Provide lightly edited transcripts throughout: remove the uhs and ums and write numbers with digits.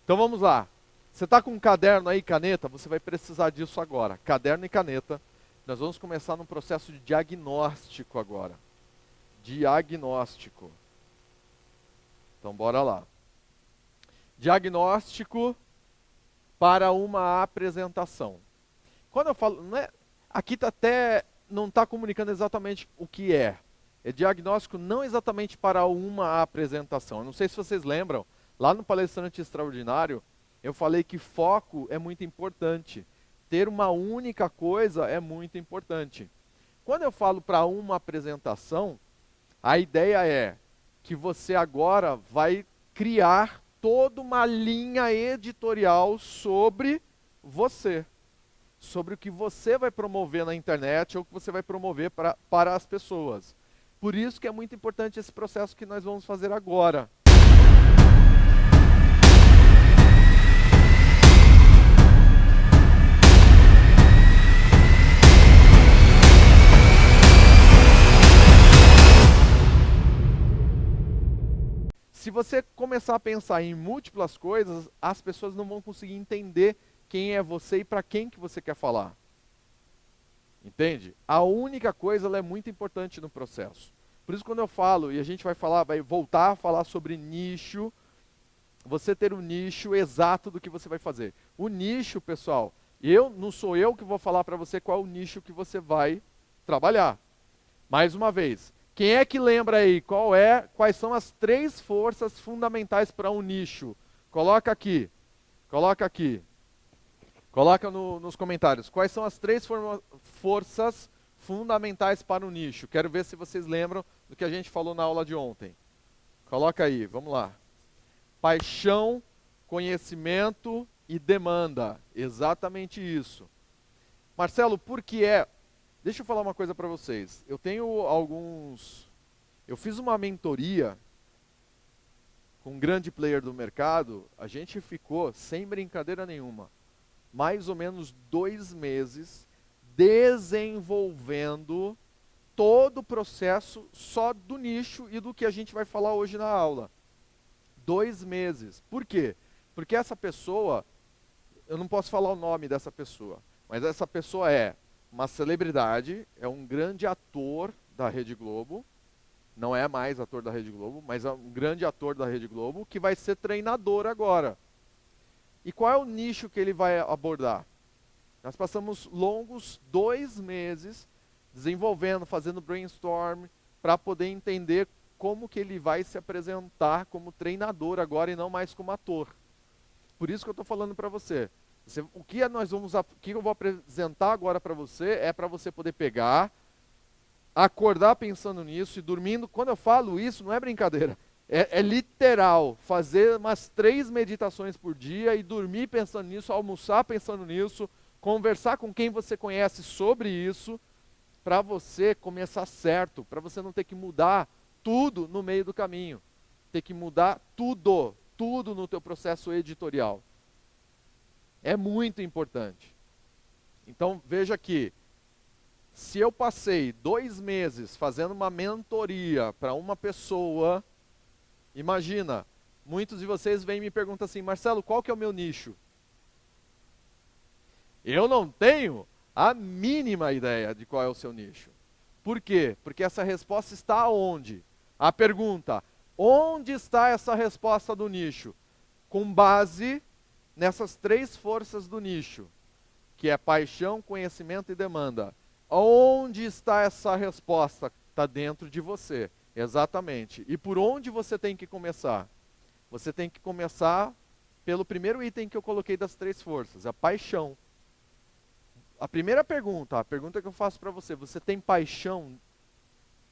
Então vamos lá. Você está com um caderno aí, caneta? Você vai precisar disso agora. Caderno e caneta. Nós vamos começar num processo de diagnóstico agora. Diagnóstico. Então bora lá. Diagnóstico para uma apresentação. Quando eu falo, aqui tá até não está comunicando exatamente o que é. É diagnóstico não exatamente para uma apresentação. Eu não sei se vocês lembram, lá no Palestrante Extraordinário, eu falei que foco é muito importante. Ter uma única coisa é muito importante. Quando eu falo para uma apresentação, a ideia é que você agora vai criar toda uma linha editorial sobre você. Sobre o que você vai promover na internet ou o que você vai promover para as pessoas. Por isso que é muito importante esse processo que nós vamos fazer agora. Se você começar a pensar em múltiplas coisas, as pessoas não vão conseguir entender quem é você e para quem que você quer falar. Entende? A única coisa ela é muito importante no processo. Por isso quando eu falo, e a gente vai voltar a falar sobre nicho, você ter um nicho exato do que você vai fazer. O nicho, pessoal, não sou eu que vou falar para você qual é o nicho que você vai trabalhar. Mais uma vez, quem é que lembra aí quais são as 3 forças fundamentais para um nicho? Coloca aqui. Coloca aqui. Coloca nos comentários. Quais são as 3 forças fundamentais para o nicho? Quero ver se vocês lembram do que a gente falou na aula de ontem. Coloca aí, vamos lá. Paixão, conhecimento e demanda. Exatamente isso. Marcelo, por que é? Deixa eu falar uma coisa para vocês. Eu fiz uma mentoria com um grande player do mercado. A gente ficou, sem brincadeira nenhuma, mais ou menos 2 meses desenvolvendo todo o processo só do nicho e do que a gente vai falar hoje na aula. 2 meses. Por quê? Porque essa pessoa, eu não posso falar o nome dessa pessoa, mas essa pessoa é uma celebridade, é um grande ator da Rede Globo, não é mais ator da Rede Globo, mas é um grande ator da Rede Globo que vai ser treinador agora. E qual é o nicho que ele vai abordar? Nós passamos longos 2 meses desenvolvendo, fazendo brainstorm, para poder entender como que ele vai se apresentar como treinador agora e não mais como ator. Por isso que eu estou falando para você. O que eu vou apresentar agora para você é para você poder pegar, acordar pensando nisso e dormindo. Quando eu falo isso, não é brincadeira. É literal, fazer umas 3 meditações por dia e dormir pensando nisso, almoçar pensando nisso, conversar com quem você conhece sobre isso, para você começar certo, para você não ter que mudar tudo no meio do caminho. Ter que mudar tudo no teu processo editorial. É muito importante. Então veja aqui, se eu passei 2 meses fazendo uma mentoria para uma pessoa, imagina, muitos de vocês vêm e me perguntam assim, Marcelo, qual que é o meu nicho? Eu não tenho a mínima ideia de qual é o seu nicho. Por quê? Porque essa resposta está onde? A pergunta, onde está essa resposta do nicho? Com base nessas 3 forças do nicho, que é paixão, conhecimento e demanda. Onde está essa resposta? Está dentro de você, exatamente. E por onde você tem que começar? Você tem que começar pelo primeiro item que eu coloquei das 3 forças, a paixão. A primeira pergunta, a pergunta que eu faço para você tem paixão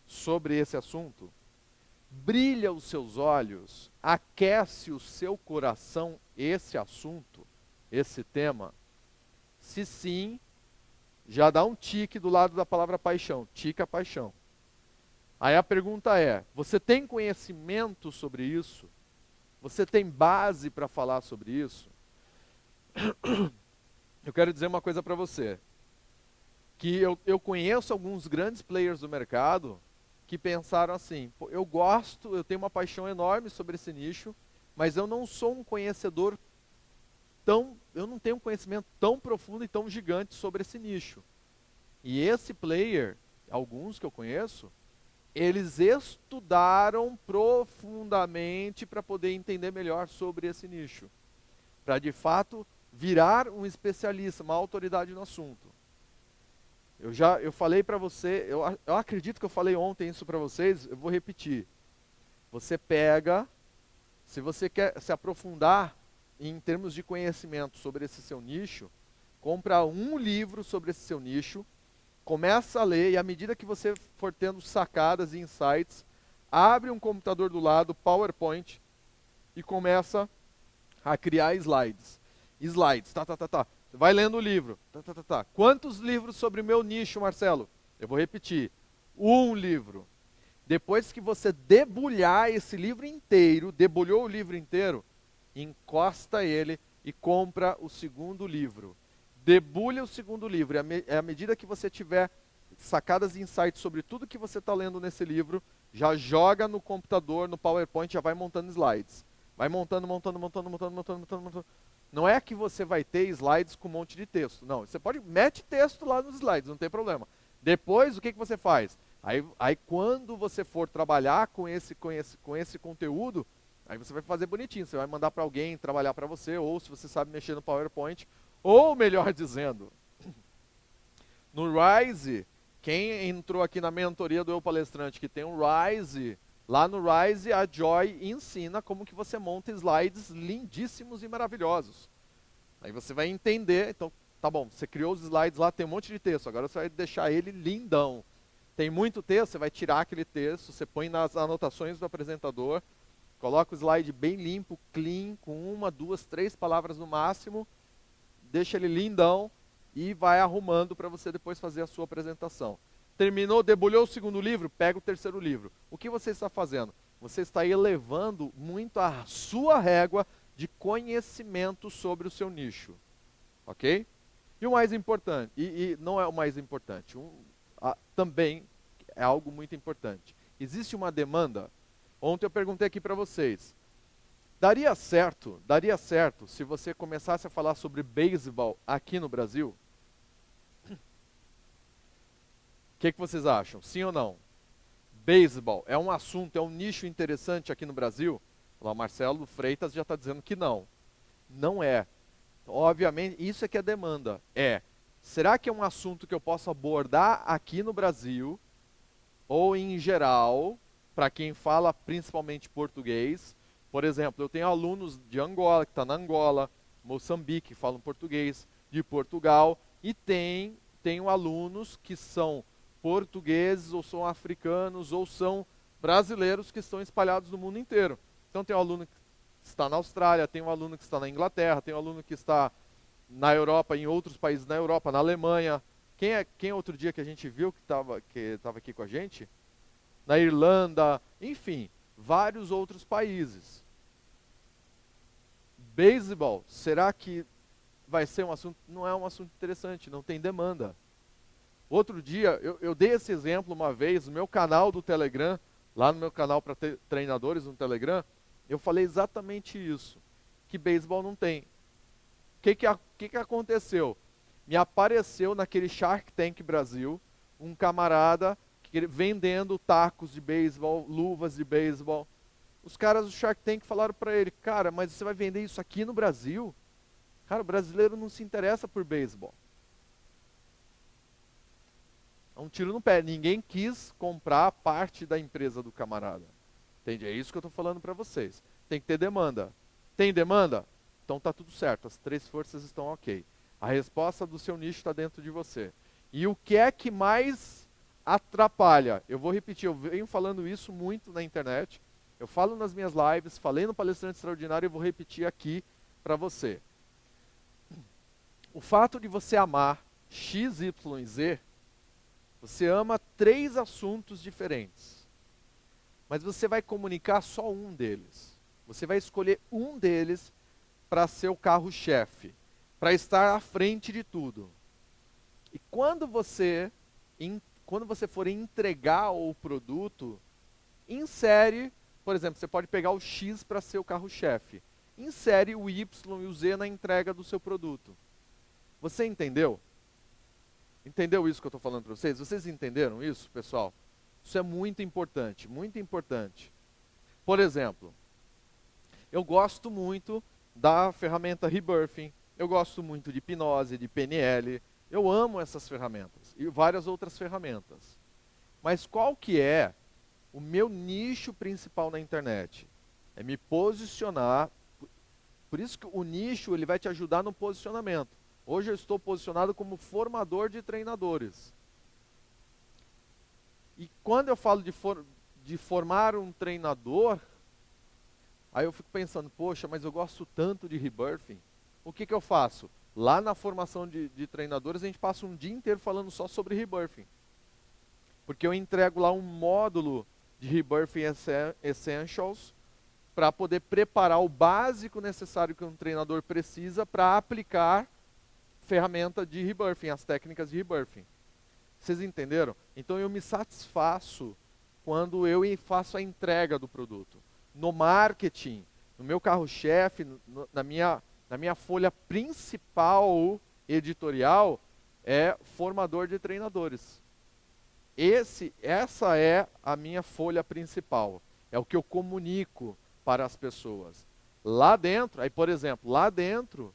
sobre esse assunto? Brilha os seus olhos, aquece o seu coração esse assunto, esse tema? Se sim, já dá um tique do lado da palavra paixão, tique a paixão. Aí a pergunta é, você tem conhecimento sobre isso? Você tem base para falar sobre isso? Eu quero dizer uma coisa para você, que eu conheço alguns grandes players do mercado que pensaram assim, eu tenho uma paixão enorme sobre esse nicho, mas eu não sou um conhecedor eu não tenho um conhecimento tão profundo e tão gigante sobre esse nicho. E esse player, alguns que eu conheço, eles estudaram profundamente para poder entender melhor sobre esse nicho, para de fato virar um especialista, uma autoridade no assunto. Eu falei para você, eu acredito que eu falei ontem isso para vocês, eu vou repetir. Você pega, se você quer se aprofundar em termos de conhecimento sobre esse seu nicho, compra um livro sobre esse seu nicho, começa a ler e à medida que você for tendo sacadas e insights, abre um computador do lado, PowerPoint, e começa a criar slides. Slides, tá. Vai lendo o livro, tá. Quantos livros sobre o meu nicho, Marcelo? Eu vou repetir. Um livro. Depois que você debulhar esse livro inteiro, debulhou o livro inteiro, encosta ele e compra o segundo livro. Debulha o segundo livro. À medida que você tiver sacadas e insights sobre tudo que você está lendo nesse livro, já joga no computador, no PowerPoint, já vai montando slides. Vai montando. Não é que você vai ter slides com um monte de texto. Não, você mete texto lá nos slides, não tem problema. Depois, o que você faz? Aí quando você for trabalhar com esse conteúdo, aí você vai fazer bonitinho. Você vai mandar para alguém trabalhar para você, ou se você sabe mexer no PowerPoint, ou melhor dizendo, no Rise, quem entrou aqui na mentoria do Eu Palestrante, que tem um Rise, lá no Rise a Joy ensina como que você monta slides lindíssimos e maravilhosos. Aí você vai entender, então, tá bom, você criou os slides lá, tem um monte de texto, agora você vai deixar ele lindão. Tem muito texto, você vai tirar aquele texto, você põe nas anotações do apresentador, coloca o slide bem limpo, clean, com 1, 2, 3 palavras no máximo, deixa ele lindão e vai arrumando para você depois fazer a sua apresentação. Terminou, debulhou o segundo livro, pega o terceiro livro. O que você está fazendo? Você está elevando muito a sua régua de conhecimento sobre o seu nicho. Ok? E o mais importante, e não é o mais importante, também é algo muito importante. Existe uma demanda. Ontem eu perguntei aqui para vocês. Daria certo se você começasse a falar sobre beisebol aqui no Brasil? O que vocês acham? Sim ou não? Beisebol é um assunto, é um nicho interessante aqui no Brasil? O Marcelo Freitas já está dizendo que não. Não é. Obviamente, isso é que é demanda. Será que é um assunto que eu posso abordar aqui no Brasil, ou em geral, para quem fala principalmente português? Por exemplo, eu tenho alunos de Angola, que está na Angola, Moçambique, que falam português, de Portugal, e tenho alunos que são portugueses, ou são africanos, ou são brasileiros que estão espalhados no mundo inteiro. Então tem um aluno que está na Austrália, tem um aluno que está na Inglaterra, tem um aluno que está na Europa, em outros países na Europa, na Alemanha. Quem outro dia que a gente viu que estava aqui com a gente? Na Irlanda, enfim, vários outros países. Beisebol, será que vai ser um assunto? Não é um assunto interessante, não tem demanda. Outro dia, eu dei esse exemplo uma vez no meu canal do Telegram, lá no meu canal para treinadores no Telegram, eu falei exatamente isso, que beisebol não tem. O que aconteceu? Me apareceu naquele Shark Tank Brasil, um camarada vendendo tacos de beisebol, luvas de beisebol. Os caras do Shark Tank falaram para ele, cara, mas você vai vender isso aqui no Brasil? Cara, o brasileiro não se interessa por beisebol. É um tiro no pé. Ninguém quis comprar parte da empresa do camarada. Entende? É isso que eu estou falando para vocês. Tem que ter demanda. Tem demanda? Então tá tudo certo. As 3 forças estão ok. A resposta do seu nicho está dentro de você. E o que é que mais atrapalha? Eu vou repetir, eu venho falando isso muito na internet. Eu falo nas minhas lives, falei no Palestrante Extraordinário e vou repetir aqui para você. O fato de você amar X, Y, Z, você ama 3 assuntos diferentes. Mas você vai comunicar só um deles. Você vai escolher um deles para ser o carro-chefe, para estar à frente de tudo. E quando você for entregar o produto, insere, por exemplo, você pode pegar o X para ser o carro-chefe. insere o Y e o Z na entrega do seu produto. Você entendeu? Entendeu isso que eu estou falando para vocês? Vocês entenderam isso, pessoal? Isso é muito importante, muito importante. Por exemplo, eu gosto muito da ferramenta Rebirthing, eu gosto muito de hipnose, de PNL, eu amo essas ferramentas e várias outras ferramentas. Mas qual que é o meu nicho principal na internet? É me posicionar, por isso que o nicho ele vai te ajudar no posicionamento. Hoje eu estou posicionado como formador de treinadores. E quando eu falo de formar um treinador, aí eu fico pensando, poxa, mas eu gosto tanto de Rebirthing. O que eu faço? Lá na formação de treinadores, a gente passa um dia inteiro falando só sobre Rebirthing. Porque eu entrego lá um módulo de Rebirthing Essentials para poder preparar o básico necessário que um treinador precisa para aplicar ferramenta de Rebirthing, as técnicas de Rebirthing. Vocês entenderam? Então eu me satisfaço quando eu faço a entrega do produto. No marketing, no meu carro-chefe, na minha folha principal editorial, é formador de treinadores. Essa é a minha folha principal. É o que eu comunico para as pessoas. Lá dentro, aí por exemplo, lá dentro,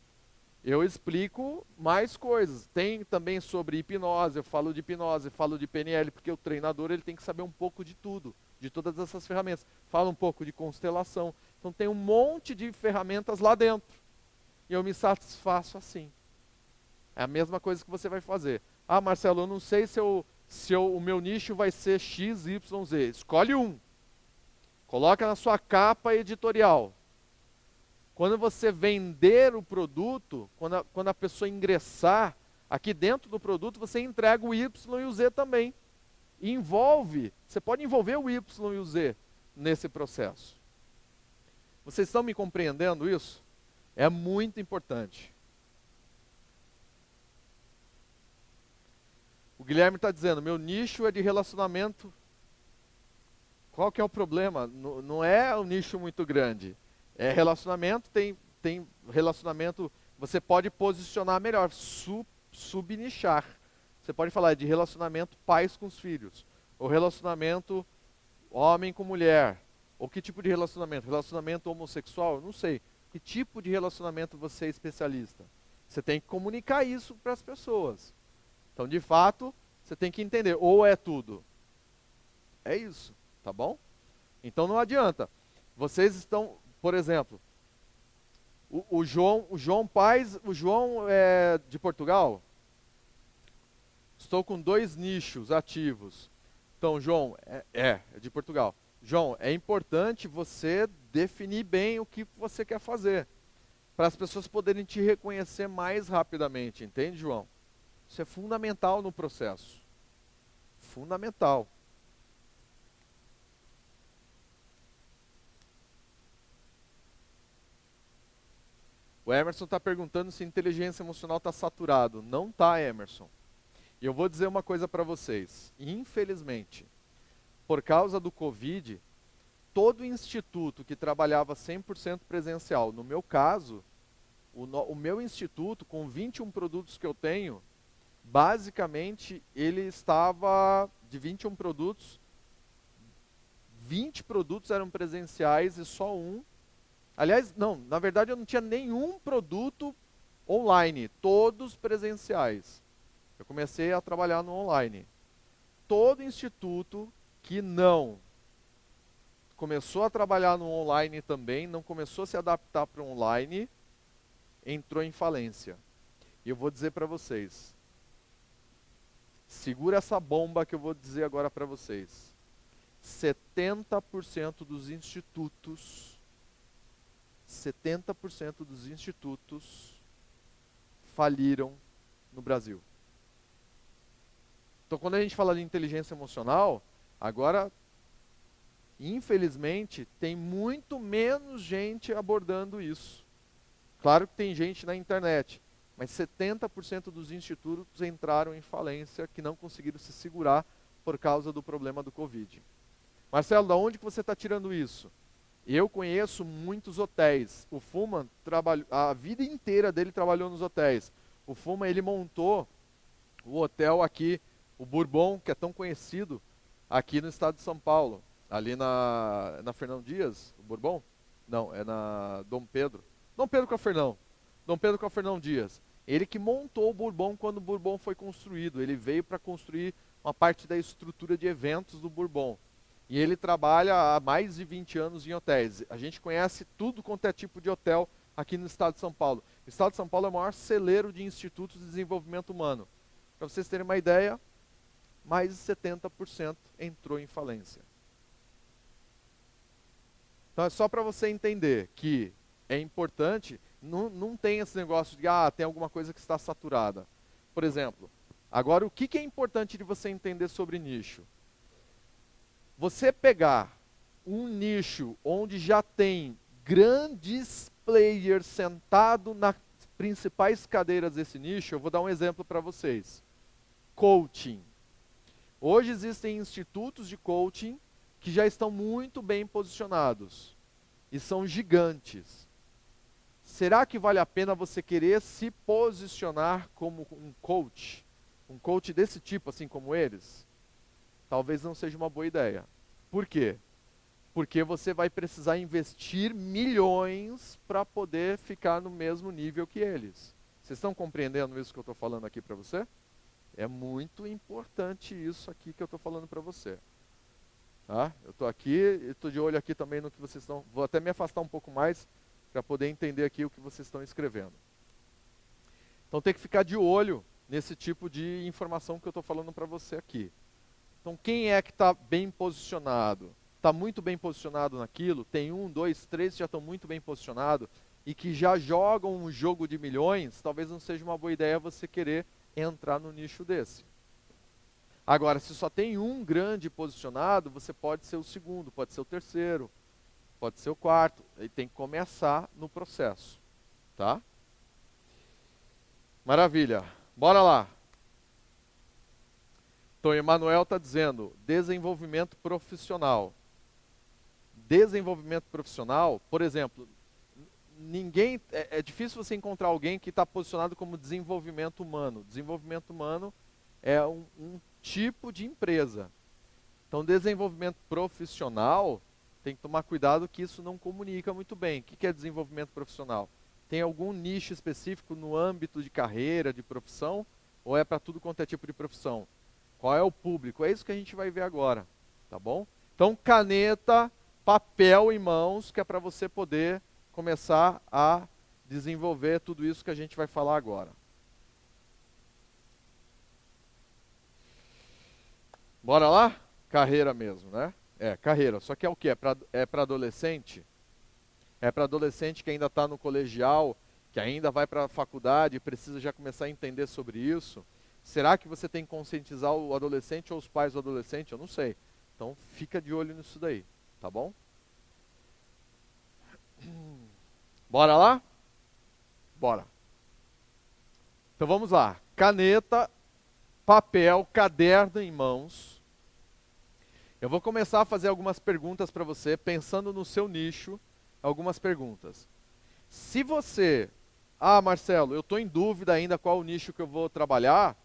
eu explico mais coisas. Tem também sobre hipnose, eu falo de PNL, porque o treinador ele tem que saber um pouco de tudo, de todas essas ferramentas. Falo um pouco de constelação. Então tem um monte de ferramentas lá dentro. E eu me satisfaço assim. É a mesma coisa que você vai fazer. Ah, Marcelo, eu não sei o meu nicho vai ser X, Y, Z. Escolhe um. Coloca na sua capa editorial. Quando você vender o produto, quando a pessoa ingressar aqui dentro do produto, você entrega o Y e o Z também. E você pode envolver o Y e o Z nesse processo. Vocês estão me compreendendo isso? É muito importante. O Guilherme está dizendo, meu nicho é de relacionamento. Qual que é o problema? Não é um nicho muito grande. É relacionamento, tem relacionamento, você pode posicionar melhor, subnichar. Você pode falar de relacionamento pais com os filhos, ou relacionamento homem com mulher, ou que tipo de relacionamento? Relacionamento homossexual? Não sei. Que tipo de relacionamento você é especialista? Você tem que comunicar isso para as pessoas. Então, de fato, você tem que entender, ou é tudo. É isso, tá bom? Então não adianta. Vocês estão, por exemplo, o João Paes, o João é de Portugal. Estou com 2 nichos ativos. Então, João, é de Portugal. João, é importante você definir bem o que você quer fazer, para as pessoas poderem te reconhecer mais rapidamente, entende, João? Isso é fundamental no processo. Fundamental. O Emerson está perguntando se inteligência emocional está saturado. Não está, Emerson. E eu vou dizer uma coisa para vocês. Infelizmente, por causa do Covid, todo instituto que trabalhava 100% presencial, no meu caso, o meu instituto, com 21 produtos que eu tenho, basicamente ele estava, de 21 produtos, 20 produtos eram presenciais e só um. Aliás, não, na verdade eu não tinha nenhum produto online, todos presenciais. Eu comecei a trabalhar no online. Todo instituto que não começou a trabalhar no online também, não começou a se adaptar para o online, entrou em falência. E eu vou dizer para vocês, segura essa bomba que eu vou dizer agora para vocês. 70% dos institutos faliram no Brasil. Então, quando a gente fala de inteligência emocional, agora, infelizmente, tem muito menos gente abordando isso. Claro que tem gente na internet, mas 70% dos institutos entraram em falência, que não conseguiram se segurar por causa do problema do Covid. Marcelo, da onde que você está tirando isso? Eu conheço muitos hotéis. O Fullman trabalhou, a vida inteira dele trabalhou nos hotéis. O Fullman, ele montou o hotel aqui, o Bourbon, que é tão conhecido aqui no estado de São Paulo. Ali na Fernão Dias, o Bourbon? Não, é na Dom Pedro. Dom Pedro com a Fernão. Dom Pedro com a Fernão Dias. Ele que montou o Bourbon quando o Bourbon foi construído. Ele veio para construir uma parte da estrutura de eventos do Bourbon. E ele trabalha há mais de 20 anos em hotéis. A gente conhece tudo quanto é tipo de hotel aqui no estado de São Paulo. O estado de São Paulo é o maior celeiro de institutos de desenvolvimento humano. Para vocês terem uma ideia, mais de 70% entrou em falência. Então é só para você entender que é importante, não tem esse negócio de, tem alguma coisa que está saturada. Por exemplo, agora o que é importante de você entender sobre nicho? Você pegar um nicho onde já tem grandes players sentados nas principais cadeiras desse nicho, eu vou dar um exemplo para vocês. Coaching. Hoje existem institutos de coaching que já estão muito bem posicionados e são gigantes. Será que vale a pena você querer se posicionar como um coach? Um coach desse tipo, assim como eles? Talvez não seja uma boa ideia. Por quê? Porque você vai precisar investir milhões para poder ficar no mesmo nível que eles. Vocês estão compreendendo isso que eu estou falando aqui para você? É muito importante isso aqui que eu estou falando para você. Tá? Eu estou aqui, estou de olho aqui também no que vocês estão... Vou até me afastar um pouco mais para poder entender aqui o que vocês estão escrevendo. Então tem que ficar de olho nesse tipo de informação que eu estou falando para você aqui. Então quem é que está bem posicionado? Está muito bem posicionado naquilo? Tem 1, 2, 3 que já estão muito bem posicionados e que já jogam um jogo de milhões, talvez não seja uma boa ideia você querer entrar no nicho desse. Agora, se só tem um grande posicionado, você pode ser o segundo, pode ser o terceiro, pode ser o quarto. Aí tem que começar no processo, tá? Maravilha. Bora lá. Então, Emanuel está dizendo, desenvolvimento profissional. Desenvolvimento profissional, por exemplo, é difícil você encontrar alguém que está posicionado como desenvolvimento humano. Desenvolvimento humano é um tipo de empresa. Então, desenvolvimento profissional, tem que tomar cuidado que isso não comunica muito bem. O que é desenvolvimento profissional? Tem algum nicho específico no âmbito de carreira, de profissão? Ou é para tudo quanto é tipo de profissão? Qual é o público? É isso que a gente vai ver agora, tá bom? Então, caneta, papel em mãos, que é para você poder começar a desenvolver tudo isso que a gente vai falar agora. Bora lá? Carreira mesmo, né? É, carreira. Só que é o quê? É para adolescente? É para adolescente que ainda está no colegial, que ainda vai para a faculdade e precisa já começar a entender sobre isso. Será que você tem que conscientizar o adolescente ou os pais do adolescente? Eu não sei. Então fica de olho nisso daí, tá bom? Bora lá? Bora. Então vamos lá. Caneta, papel, caderno em mãos. Eu vou começar a fazer algumas perguntas para você, pensando no seu nicho, algumas perguntas. Se você, Marcelo, eu estou em dúvida ainda qual o nicho que eu vou trabalhar,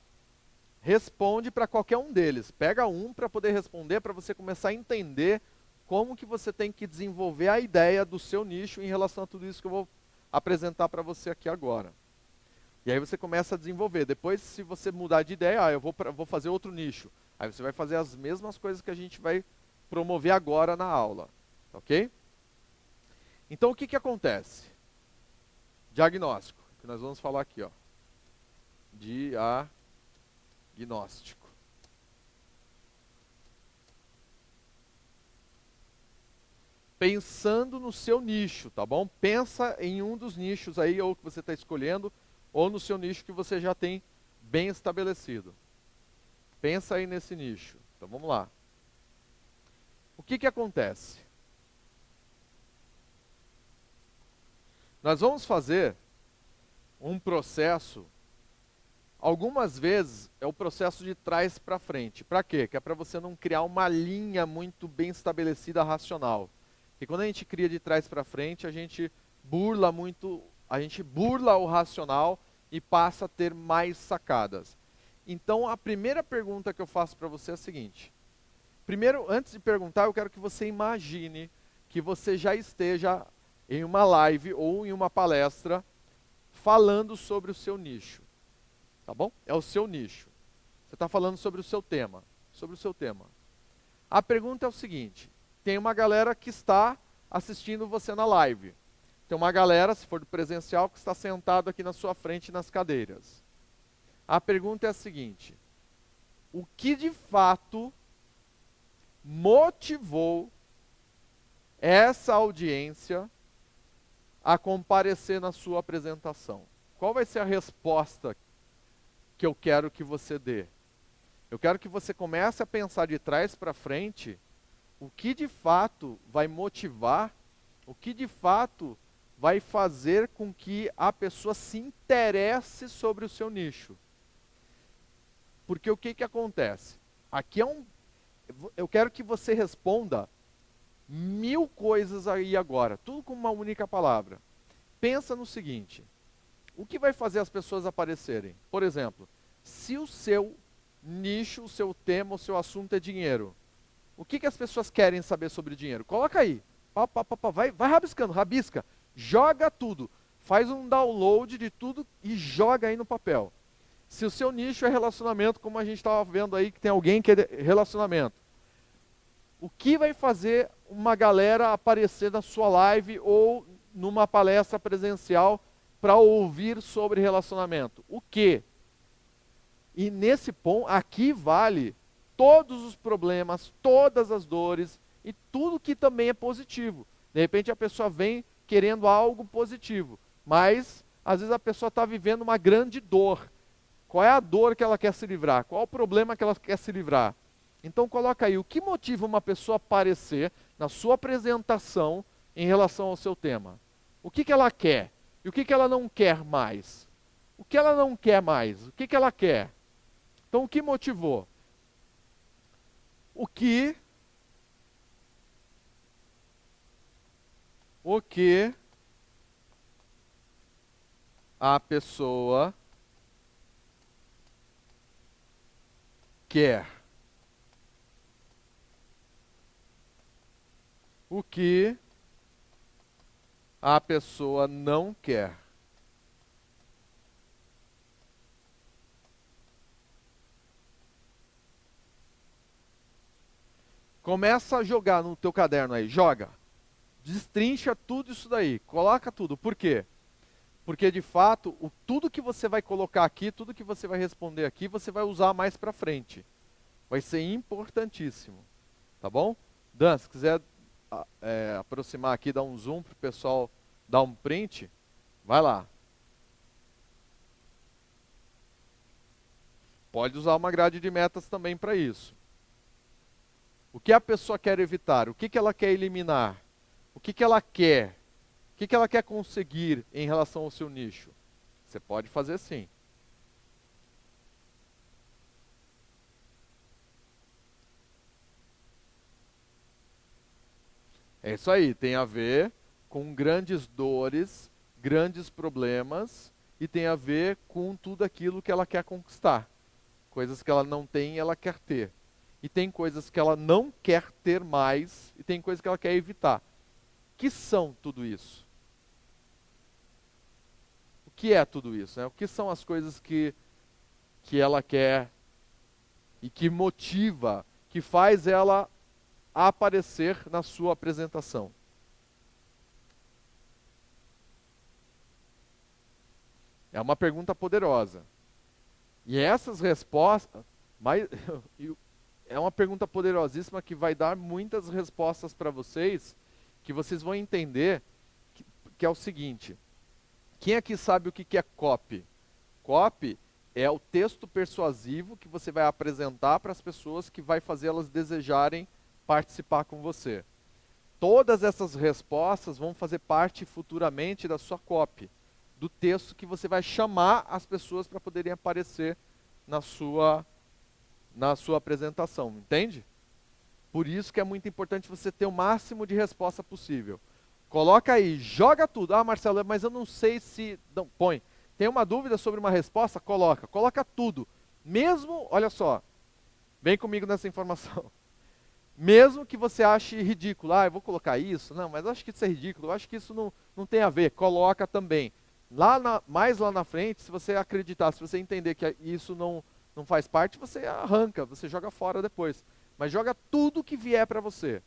responde para qualquer um deles. Pega um para poder responder, para você começar a entender como que você tem que desenvolver a ideia do seu nicho em relação a tudo isso que eu vou apresentar para você aqui agora. E aí você começa a desenvolver. Depois, se você mudar de ideia, eu vou fazer outro nicho. Aí você vai fazer as mesmas coisas que a gente vai promover agora na aula. Ok? Então, o que acontece? Diagnóstico, que nós vamos falar aqui, ó. Diagnóstico. Pensando no seu nicho, tá bom? Pensa em um dos nichos aí, ou que você está escolhendo, ou no seu nicho que você já tem bem estabelecido. Pensa aí nesse nicho. Então vamos lá. O que acontece? Nós vamos fazer um processo, algumas vezes é o processo de trás para frente. Para quê? Que é para você não criar uma linha muito bem estabelecida racional. O Porque quando a gente cria de trás para frente, a gente burla muito, a gente burla o racional e passa a ter mais sacadas. Então, a primeira pergunta que eu faço para você é a seguinte. Primeiro, antes de perguntar, eu quero que você imagine que você já esteja em uma live ou em uma palestra falando sobre o seu nicho. Tá bom? É o seu nicho. Você está falando sobre o seu tema. Sobre o seu tema. A pergunta é o seguinte: tem uma galera que está assistindo você na live. Tem uma galera, se for do presencial, que está sentado aqui na sua frente nas cadeiras. A pergunta é a seguinte: o que de fato motivou essa audiência a comparecer na sua apresentação? Qual vai ser a resposta que eu quero que você dê? Eu quero que você comece a pensar de trás para frente o que de fato vai motivar, o que de fato vai fazer com que a pessoa se interesse sobre o seu nicho. Porque o que acontece? Aqui eu quero que você responda 1000 coisas aí agora, tudo com uma única palavra. Pensa no seguinte: o que vai fazer as pessoas aparecerem? Por exemplo, se o seu nicho, o seu tema, o seu assunto é dinheiro, o que as pessoas querem saber sobre dinheiro? Coloca aí, vai rabiscando, rabisca, joga tudo, faz um download de tudo e joga aí no papel. Se o seu nicho é relacionamento, como a gente estava vendo aí, que tem alguém que é relacionamento, o que vai fazer uma galera aparecer na sua live ou numa palestra presencial para ouvir sobre relacionamento? O quê? E nesse ponto, aqui vale todos os problemas, todas as dores e tudo que também é positivo. De repente a pessoa vem querendo algo positivo, mas às vezes a pessoa está vivendo uma grande dor. Qual é a dor que ela quer se livrar? Qual é o problema que ela quer se livrar? Então coloca aí, o que motiva uma pessoa a aparecer na sua apresentação em relação ao seu tema? O que ela quer? E o que ela não quer mais? O que ela não quer mais? O que ela quer? Então o que motivou? O que a pessoa quer? O que a pessoa não quer? Começa a jogar no teu caderno aí, joga. Destrincha tudo isso daí, coloca tudo. Por quê? Porque de fato, tudo que você vai colocar aqui, tudo que você vai responder aqui, você vai usar mais para frente. Vai ser importantíssimo. Tá bom? Dan, se quiser aproximar aqui, dar um zoom para o pessoal dar um print, vai lá. Pode usar uma grade de metas também para isso. O que a pessoa quer evitar? O que ela quer eliminar? O que ela quer? O que ela quer conseguir em relação ao seu nicho? Você pode fazer sim. É isso aí, tem a ver com grandes dores, grandes problemas e tem a ver com tudo aquilo que ela quer conquistar. Coisas que ela não tem, ela quer ter. E tem coisas que ela não quer ter mais e tem coisas que ela quer evitar. Que são tudo isso? O que é tudo isso? Né? O que são as coisas que ela quer e que motiva, que faz ela aparecer na sua apresentação? É uma pergunta poderosa. E essas respostas, é uma pergunta poderosíssima que vai dar muitas respostas para vocês, que vocês vão entender que é o seguinte: quem aqui sabe o que é copy? Copy é o texto persuasivo que você vai apresentar para as pessoas, que vai fazer elas desejarem participar com você. Todas essas respostas vão fazer parte futuramente da sua copy, do texto que você vai chamar as pessoas para poderem aparecer na sua apresentação, entende? Por isso que é muito importante você ter o máximo de resposta possível. Coloca aí, joga tudo. Ah, Marcelo, mas eu não sei se... Não, põe. Tem uma dúvida sobre uma resposta? Coloca. Coloca tudo. Mesmo, olha só, vem comigo nessa informação. Mesmo que você ache ridículo, eu vou colocar isso, não, mas eu acho que isso é ridículo, eu acho que isso não tem a ver, coloca também. Mais lá na frente, se você acreditar, se você entender que isso não faz parte, você arranca, você joga fora depois. Mas joga tudo que vier para você.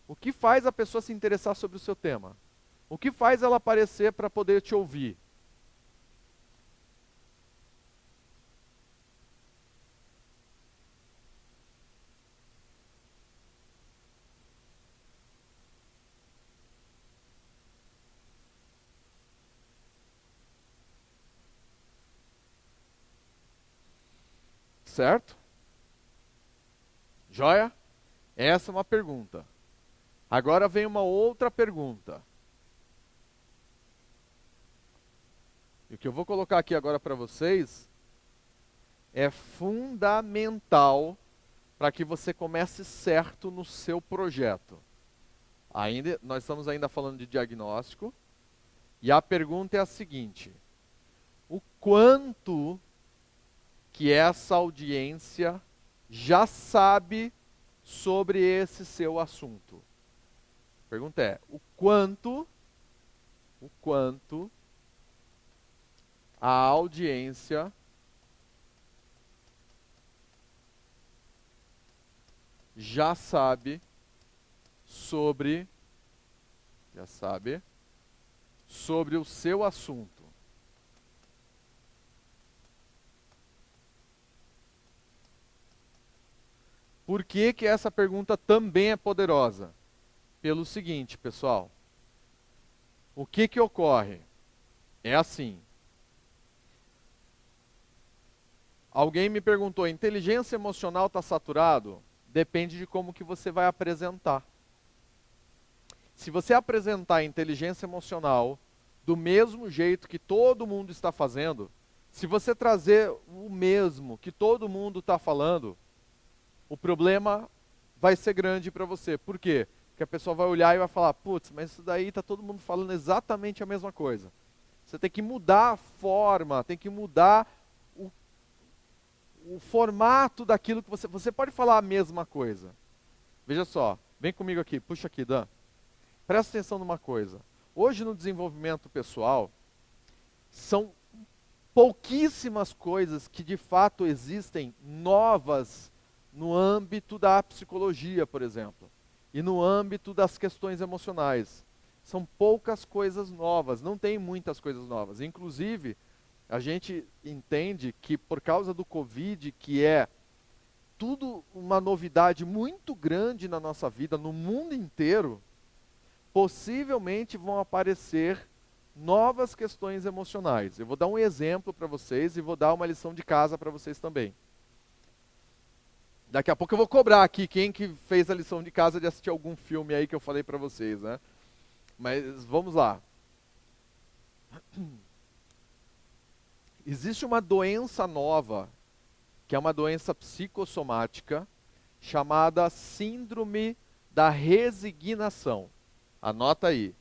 O que faz a pessoa se interessar sobre o seu tema? O que faz ela aparecer para poder te ouvir? Certo? Joia? Essa é uma pergunta. Agora vem uma outra pergunta. E o que eu vou colocar aqui agora para vocês é fundamental para que você comece certo no seu projeto. Nós estamos ainda falando de diagnóstico, e a pergunta é a seguinte: o quanto que essa audiência já sabe sobre esse seu assunto? A pergunta é: o quanto a audiência já sabe sobre o seu assunto? Por que que essa pergunta também é poderosa? Pelo seguinte, pessoal. O que que ocorre? É assim. Alguém me perguntou, inteligência emocional está saturado? Depende de como que você vai apresentar. Se você apresentar inteligência emocional do mesmo jeito que todo mundo está fazendo, se você trazer o mesmo que todo mundo está falando, o problema vai ser grande para você. Por quê? Porque a pessoa vai olhar e vai falar, putz, mas isso daí está todo mundo falando exatamente a mesma coisa. Você tem que mudar a forma, tem que mudar o formato daquilo que você pode falar a mesma coisa. Veja só, vem comigo aqui, puxa aqui, Dan. Presta atenção numa coisa. Hoje no desenvolvimento pessoal, são pouquíssimas coisas que de fato existem novas no âmbito da psicologia, por exemplo, e no âmbito das questões emocionais. São poucas coisas novas, não tem muitas coisas novas. Inclusive, a gente entende que por causa do Covid, que é tudo uma novidade muito grande na nossa vida, no mundo inteiro, possivelmente vão aparecer novas questões emocionais. Eu vou dar um exemplo para vocês e vou dar uma lição de casa para vocês também. Daqui a pouco eu vou cobrar aqui quem que fez a lição de casa de assistir algum filme aí que eu falei para vocês, né? Mas vamos lá. Existe uma doença nova, que é uma doença psicossomática, chamada síndrome da resignação. Anota aí.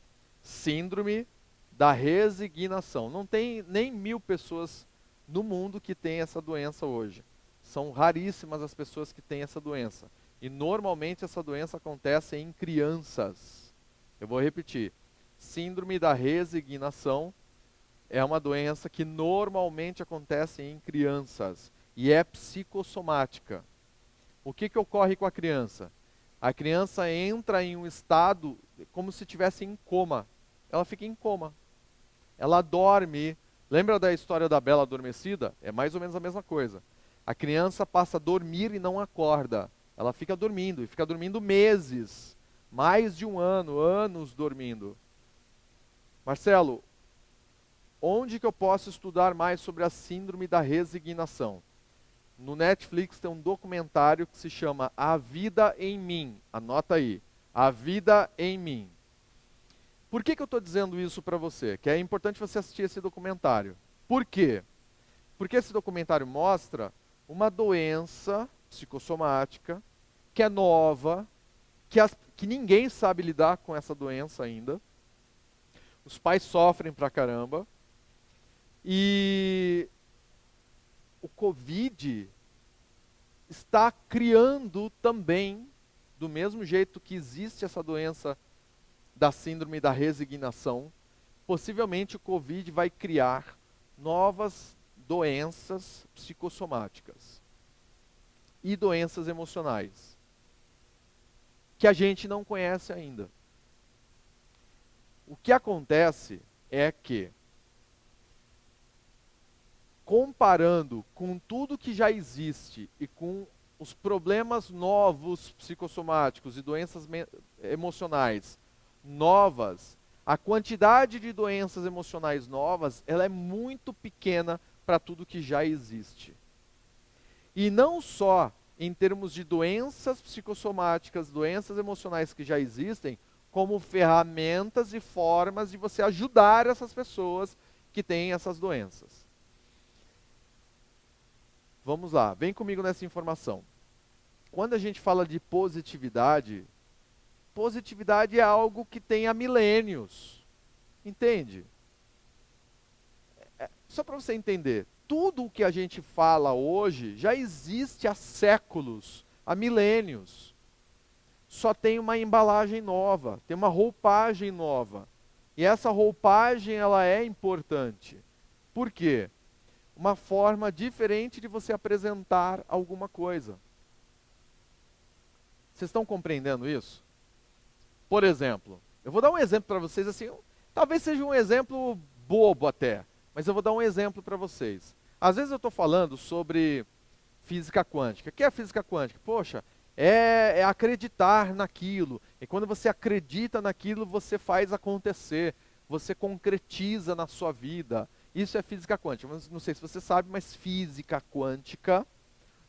Síndrome da resignação. Não tem nem 1000 pessoas no mundo que têm essa doença hoje. São raríssimas as pessoas que têm essa doença. E normalmente essa doença acontece em crianças. Eu vou repetir. Síndrome da resignação é uma doença que normalmente acontece em crianças e é psicossomática. O que ocorre com a criança? A criança entra em um estado como se estivesse em coma. Ela fica em coma. Ela dorme. Lembra da história da Bela Adormecida? É mais ou menos a mesma coisa. A criança passa a dormir e não acorda. Ela fica dormindo, e fica dormindo meses. Mais de um ano, anos dormindo. Marcelo, onde que eu posso estudar mais sobre a síndrome da resignação? No Netflix tem um documentário que se chama A Vida em Mim. Anota aí. A Vida em Mim. Por que eu estou dizendo isso para você? Que é importante você assistir esse documentário. Por quê? Porque esse documentário mostra uma doença psicossomática que é nova, que ninguém sabe lidar com essa doença ainda. Os pais sofrem pra caramba. E o Covid está criando também, do mesmo jeito que existe essa doença da síndrome da resignação, possivelmente o Covid vai criar novas doenças psicossomáticas e doenças emocionais que a gente não conhece ainda. O que acontece é que, comparando com tudo que já existe e com os problemas novos psicossomáticos e doenças emocionais novas, a quantidade de doenças emocionais novas, ela é muito pequena para tudo que já existe. E não só em termos de doenças psicossomáticas, doenças emocionais que já existem, como ferramentas e formas de você ajudar essas pessoas que têm essas doenças. Vamos lá, vem comigo nessa informação. Quando a gente fala de positividade, positividade é algo que tem há milênios. Entende? Só para você entender, tudo o que a gente fala hoje já existe há séculos, há milênios. Só tem uma embalagem nova, tem uma roupagem nova. E essa roupagem, ela é importante. Por quê? Uma forma diferente de você apresentar alguma coisa. Vocês estão compreendendo isso? Por exemplo, eu vou dar um exemplo para vocês assim, talvez seja um exemplo bobo até, mas eu vou dar um exemplo para vocês. Às vezes eu estou falando sobre física quântica. O que é física quântica? Poxa, é acreditar naquilo. E quando você acredita naquilo, você faz acontecer. Você concretiza na sua vida. Isso é física quântica. Não sei se você sabe, mas física quântica,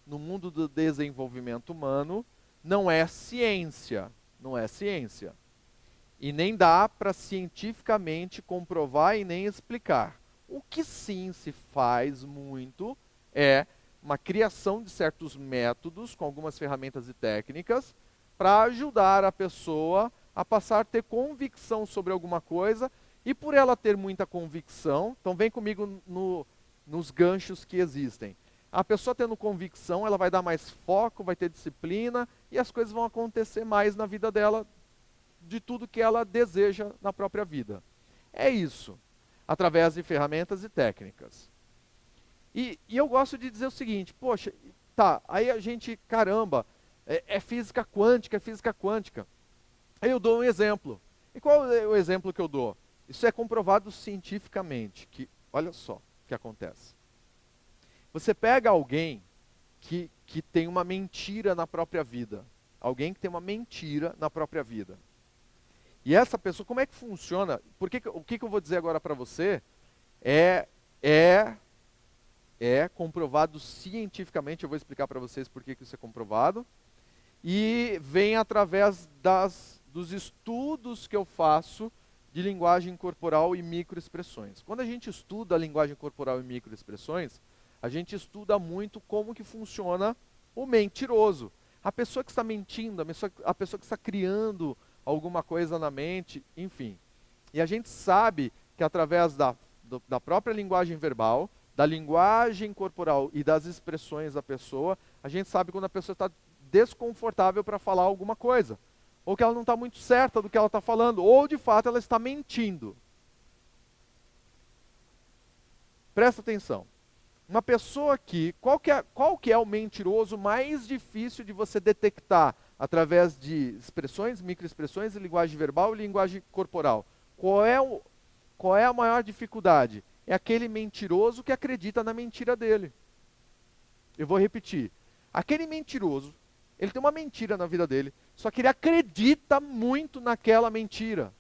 no mundo do desenvolvimento humano, não é ciência. Não é ciência. E nem dá para cientificamente comprovar e nem explicar. O que sim se faz muito é uma criação de certos métodos, com algumas ferramentas e técnicas, para ajudar a pessoa a passar a ter convicção sobre alguma coisa, e por ela ter muita convicção, então vem comigo nos ganchos que existem. A pessoa tendo convicção, ela vai dar mais foco, vai ter disciplina, e as coisas vão acontecer mais na vida dela, de tudo que ela deseja na própria vida. É isso, através de ferramentas e técnicas. E eu gosto de dizer o seguinte, poxa, tá, aí a gente, caramba, é física quântica, é física quântica. Aí eu dou um exemplo. E qual é o exemplo que eu dou? Isso é comprovado cientificamente, que, olha só o que acontece. Você pega alguém que tem uma mentira na própria vida. Alguém que tem uma mentira na própria vida. E essa pessoa, como é que funciona? O que eu vou dizer agora para você é comprovado cientificamente. Eu vou explicar para vocês por que isso é comprovado. E vem através dos estudos que eu faço de linguagem corporal e microexpressões. Quando a gente estuda a linguagem corporal e microexpressões, a gente estuda muito como que funciona o mentiroso. A pessoa que está mentindo, a pessoa que está criando alguma coisa na mente, enfim. E a gente sabe que através da própria linguagem verbal, da linguagem corporal e das expressões da pessoa, a gente sabe quando a pessoa está desconfortável para falar alguma coisa. Ou que ela não está muito certa do que ela está falando, ou de fato ela está mentindo. Presta atenção. Uma pessoa que, qual que é o mentiroso mais difícil de você detectar através de expressões, microexpressões, linguagem verbal e linguagem corporal? Qual é a maior dificuldade? É aquele mentiroso que acredita na mentira dele. Eu vou repetir. Aquele mentiroso, ele tem uma mentira na vida dele, só que ele acredita muito naquela mentira.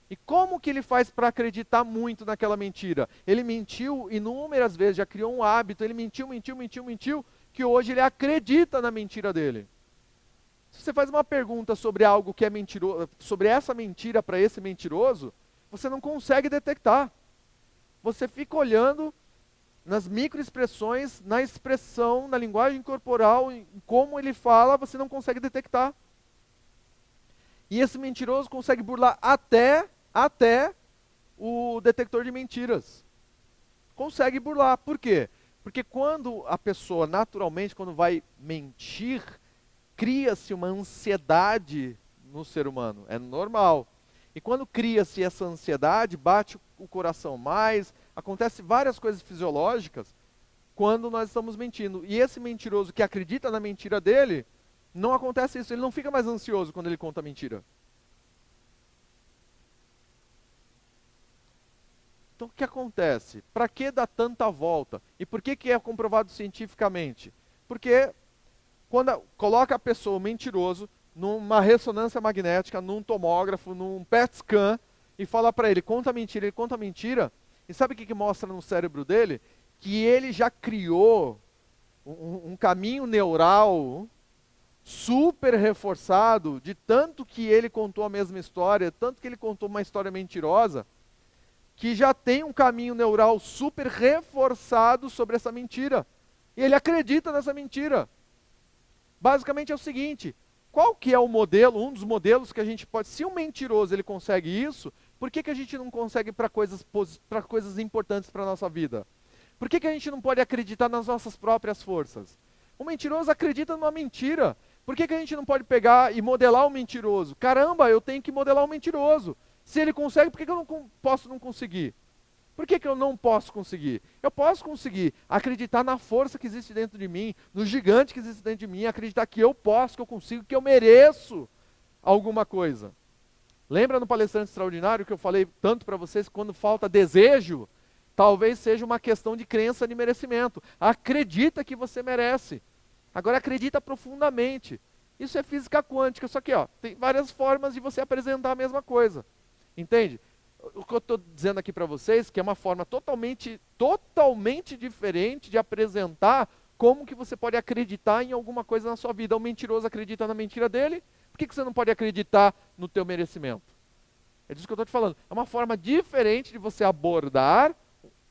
E como que ele faz para acreditar muito naquela mentira? Ele mentiu inúmeras vezes, já criou um hábito, ele mentiu, que hoje ele acredita na mentira dele. Se você faz uma pergunta sobre algo que é mentiroso, sobre essa mentira para esse mentiroso, você não consegue detectar. Você fica olhando nas microexpressões, na expressão, na linguagem corporal, em como ele fala, você não consegue detectar. E esse mentiroso consegue burlar até o detector de mentiras. Consegue burlar. Por quê? Porque quando a pessoa, naturalmente, quando vai mentir, cria-se uma ansiedade no ser humano. É normal. E quando cria-se essa ansiedade, bate o coração mais, acontece várias coisas fisiológicas quando nós estamos mentindo. E esse mentiroso que acredita na mentira dele, não acontece isso. Ele não fica mais ansioso quando ele conta a mentira. Então o que acontece? Para que dar tanta volta? E por que é comprovado cientificamente? Porque quando coloca a pessoa, o mentiroso, numa ressonância magnética, num tomógrafo, num PET scan, e fala para ele, conta mentira, ele conta mentira, e sabe o que mostra no cérebro dele? Que ele já criou um caminho neural super reforçado, de tanto que ele contou a mesma história, tanto que ele contou uma história mentirosa, que já tem um caminho neural super reforçado sobre essa mentira. E ele acredita nessa mentira. Basicamente é o seguinte, qual que é o modelo, um dos modelos que a gente pode, se um mentiroso ele consegue isso, por que a gente não consegue para coisas importantes para a nossa vida? Por que a gente não pode acreditar nas nossas próprias forças? O mentiroso acredita numa mentira. Por que a gente não pode pegar e modelar o mentiroso? Caramba, eu tenho que modelar o mentiroso. Se ele consegue, por que eu não posso não conseguir? Por que eu não posso conseguir? Eu posso conseguir acreditar na força que existe dentro de mim, no gigante que existe dentro de mim, acreditar que eu posso, que eu consigo, que eu mereço alguma coisa. Lembra no palestrante extraordinário que eu falei tanto para vocês que quando falta desejo, talvez seja uma questão de crença de merecimento. Acredita que você merece. Agora acredita profundamente. Isso é física quântica, só que tem várias formas de você apresentar a mesma coisa. Entende? O que eu estou dizendo aqui para vocês, que é uma forma totalmente diferente de apresentar como que você pode acreditar em alguma coisa na sua vida. O mentiroso acredita na mentira dele, por que você não pode acreditar no teu merecimento? É disso que eu estou te falando. É uma forma diferente de você abordar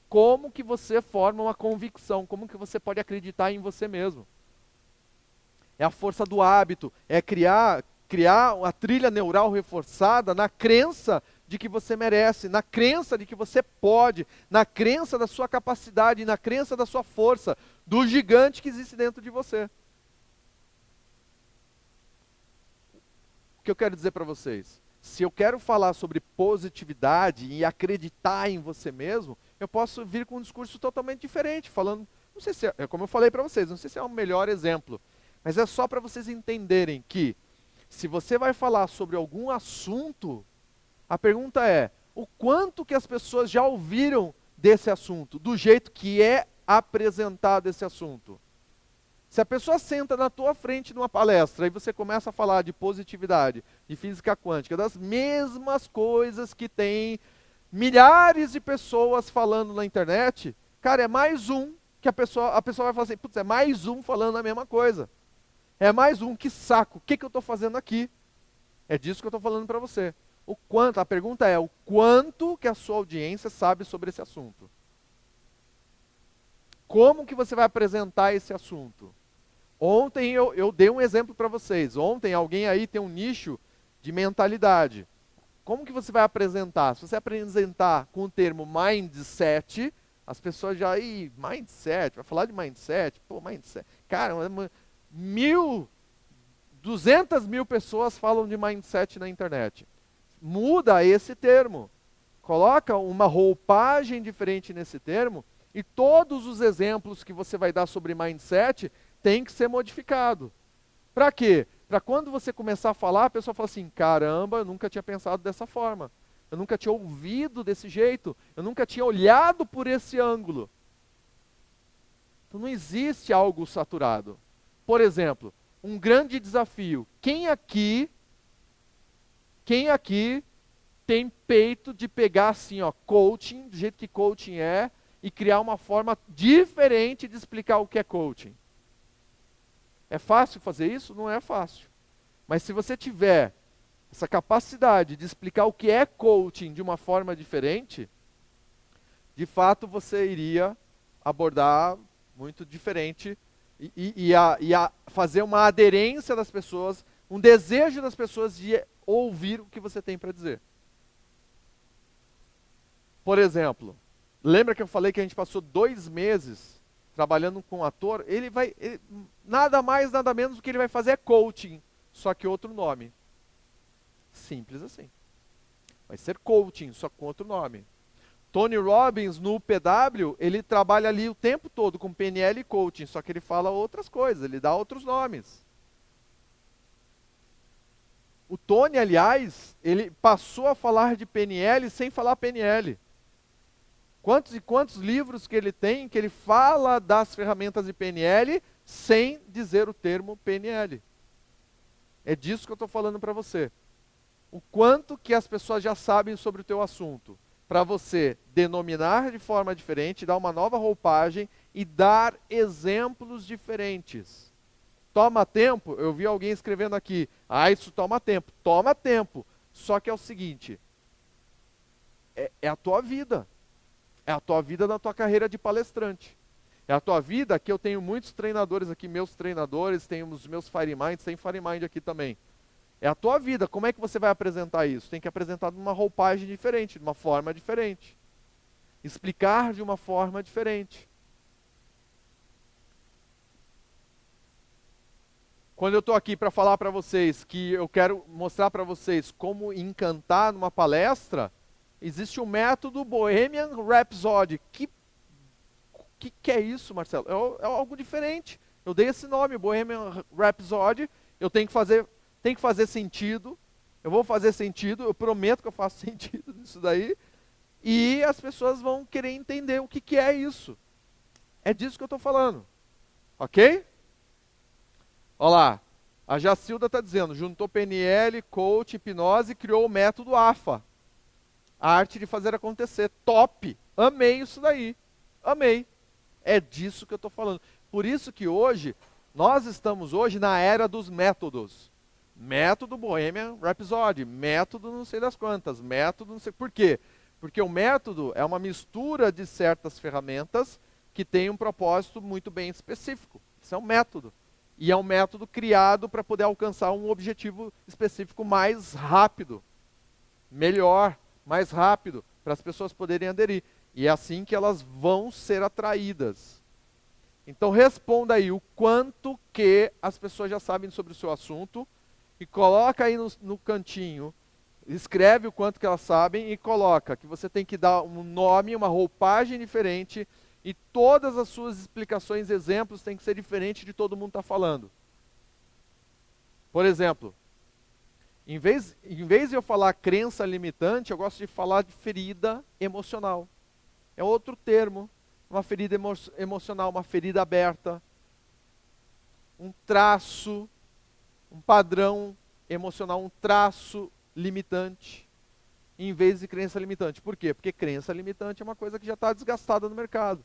como que você forma uma convicção, como que você pode acreditar em você mesmo. É a força do hábito, é criar uma trilha neural reforçada na crença de que você merece, na crença de que você pode, na crença da sua capacidade, na crença da sua força, do gigante que existe dentro de você. O que eu quero dizer para vocês? Se eu quero falar sobre positividade e acreditar em você mesmo, eu posso vir com um discurso totalmente diferente, falando, não sei se é como eu falei para vocês, não sei se é o melhor exemplo, mas é só para vocês entenderem que se você vai falar sobre algum assunto, a pergunta é, o quanto que as pessoas já ouviram desse assunto, do jeito que é apresentado esse assunto? Se a pessoa senta na tua frente numa palestra e você começa a falar de positividade, de física quântica, das mesmas coisas que tem milhares de pessoas falando na internet, cara, é mais um que a pessoa vai falar assim, putz, é mais um falando a mesma coisa. É mais um, que saco, o que eu estou fazendo aqui? É disso que eu estou falando para você. A pergunta é, o quanto que a sua audiência sabe sobre esse assunto? Como que você vai apresentar esse assunto? Ontem eu dei um exemplo para vocês. Ontem alguém aí tem um nicho de mentalidade. Como que você vai apresentar? Se você apresentar com o termo mindset, as pessoas já, mindset, vai falar de mindset? Pô, mindset. Cara, 200 mil pessoas falam de mindset na internet. Muda esse termo. Coloca uma roupagem diferente nesse termo e todos os exemplos que você vai dar sobre mindset tem que ser modificado. Para quê? Para quando você começar a falar, a pessoa fala assim, caramba, eu nunca tinha pensado dessa forma. Eu nunca tinha ouvido desse jeito. Eu nunca tinha olhado por esse ângulo. Então não existe algo saturado. Por exemplo, um grande desafio. Quem aqui tem peito de pegar assim, coaching, do jeito que coaching é, e criar uma forma diferente de explicar o que é coaching? É fácil fazer isso? Não é fácil. Mas se você tiver essa capacidade de explicar o que é coaching de uma forma diferente, de fato você iria abordar muito diferente e a fazer uma aderência das pessoas, um desejo das pessoas de ouvir o que você tem para dizer. Por exemplo, lembra que eu falei que a gente passou 2 meses trabalhando com um ator? Nada mais, nada menos do que ele vai fazer é coaching, só que outro nome. Simples assim. Vai ser coaching, só com outro nome. Tony Robbins, no PW, ele trabalha ali o tempo todo com PNL e coaching, só que ele fala outras coisas, ele dá outros nomes. O Tony, aliás, ele passou a falar de PNL sem falar PNL. Quantos e quantos livros que ele tem que ele fala das ferramentas de PNL sem dizer o termo PNL. É disso que eu estou falando para você. O quanto que as pessoas já sabem sobre o teu assunto, para você denominar de forma diferente, dar uma nova roupagem e dar exemplos diferentes. Toma tempo? Eu vi alguém escrevendo aqui, isso toma tempo. Toma tempo. Só que é o seguinte, é a tua vida. É a tua vida na tua carreira de palestrante. É a tua vida, que eu tenho muitos treinadores aqui, meus treinadores, tenho os meus Fireminds, tem Firemind aqui também. É a tua vida, como é que você vai apresentar isso? Tem que apresentar de uma roupagem diferente, de uma forma diferente. Explicar de uma forma diferente. Quando eu estou aqui para falar para vocês que eu quero mostrar para vocês como encantar numa palestra, existe um método Bohemian Rhapsody. Que é isso, Marcelo? É algo diferente. Eu dei esse nome, Bohemian Rhapsody. Eu tenho que fazer sentido. Eu vou fazer sentido. Eu prometo que eu faço sentido nisso daí. E as pessoas vão querer entender o que é isso. É disso que eu estou falando. Ok? Olha lá. A Jacilda está dizendo, juntou PNL, coach, hipnose e criou o método AFA. A arte de fazer acontecer. Top! Amei isso daí. Amei. É disso que eu estou falando. Por isso que hoje, nós estamos hoje na era dos métodos. Método Bohemian Rhapsody, método não sei das quantas, método não sei... Por quê? Porque o método é uma mistura de certas ferramentas que tem um propósito muito bem específico. Isso é um método. E é um método criado para poder alcançar um objetivo específico mais rápido, melhor, mais rápido, para as pessoas poderem aderir. E é assim que elas vão ser atraídas. Então responda aí o quanto que as pessoas já sabem sobre o seu assunto e coloca aí no cantinho, escreve o quanto que elas sabem e coloca que você tem que dar um nome, uma roupagem diferente e todas as suas explicações, exemplos têm que ser diferentes de todo mundo está falando. Por exemplo, em vez de eu falar crença limitante, eu gosto de falar de ferida emocional. É outro termo, uma ferida emocional, uma ferida aberta, um traço, um padrão emocional, um traço limitante, em vez de crença limitante. Por quê? Porque crença limitante é uma coisa que já está desgastada no mercado.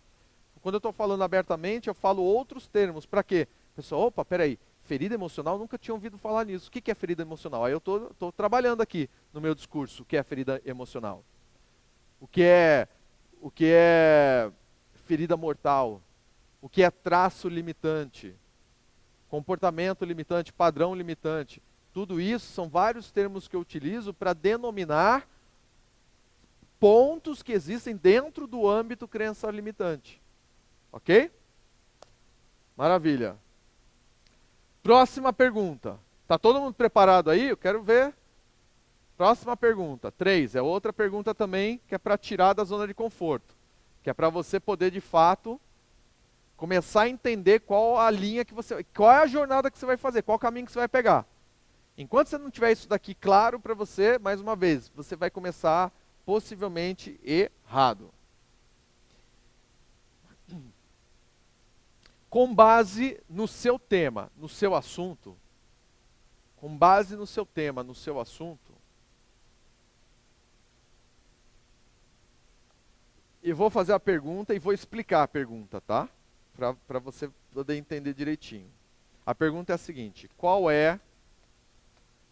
Quando eu estou falando abertamente, eu falo outros termos. Para quê? Pessoal, opa, peraí, ferida emocional, nunca tinha ouvido falar nisso. O que é ferida emocional? Aí eu estou trabalhando aqui no meu discurso o que é ferida emocional. O que é ferida mortal, o que é traço limitante, comportamento limitante, padrão limitante. Tudo isso são vários termos que eu utilizo para denominar pontos que existem dentro do âmbito crença limitante. Ok? Maravilha. Próxima pergunta. Tá todo mundo preparado aí? Eu quero ver. Próxima pergunta. 3. É outra pergunta também que é para tirar da zona de conforto. Que é para você poder, de fato, começar a entender qual a linha que você... Qual é a jornada que você vai fazer, qual o caminho que você vai pegar. Enquanto você não tiver isso daqui claro para você, mais uma vez, você vai começar possivelmente errado. Com base no seu tema, no seu assunto, com base no seu tema, no seu assunto, eu vou fazer a pergunta e vou explicar a pergunta, tá? Para você poder entender direitinho. A pergunta é a seguinte: qual é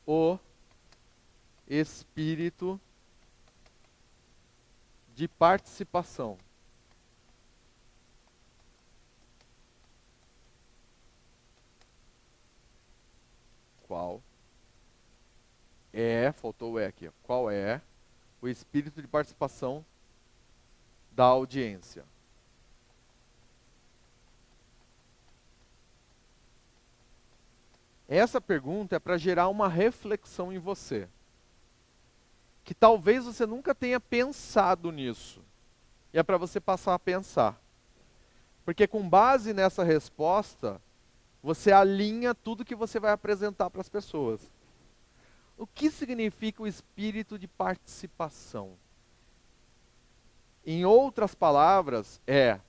o espírito de participação faltou o é aqui. Qual é o espírito de participação da audiência? Essa pergunta é para gerar uma reflexão em você. Que talvez você nunca tenha pensado nisso. E é para você passar a pensar. Porque com base nessa resposta, você alinha tudo que você vai apresentar para as pessoas. O que significa o espírito de participação? Em outras palavras, eu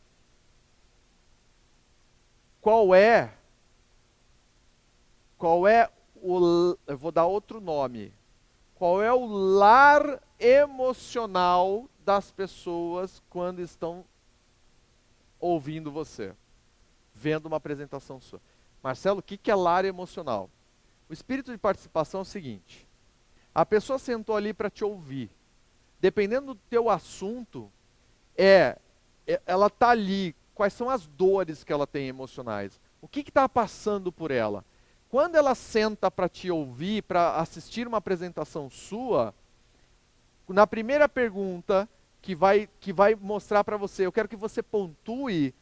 vou dar outro nome. Qual é o lar emocional das pessoas quando estão ouvindo você, vendo uma apresentação sua? Marcelo, o que é lar emocional? O espírito de participação é o seguinte: a pessoa sentou ali para te ouvir. Dependendo do teu assunto, ela está ali. Quais são as dores que ela tem emocionais? O que está passando por ela? Quando ela senta para te ouvir, para assistir uma apresentação sua, na primeira pergunta que vai mostrar para você, eu quero que você pontue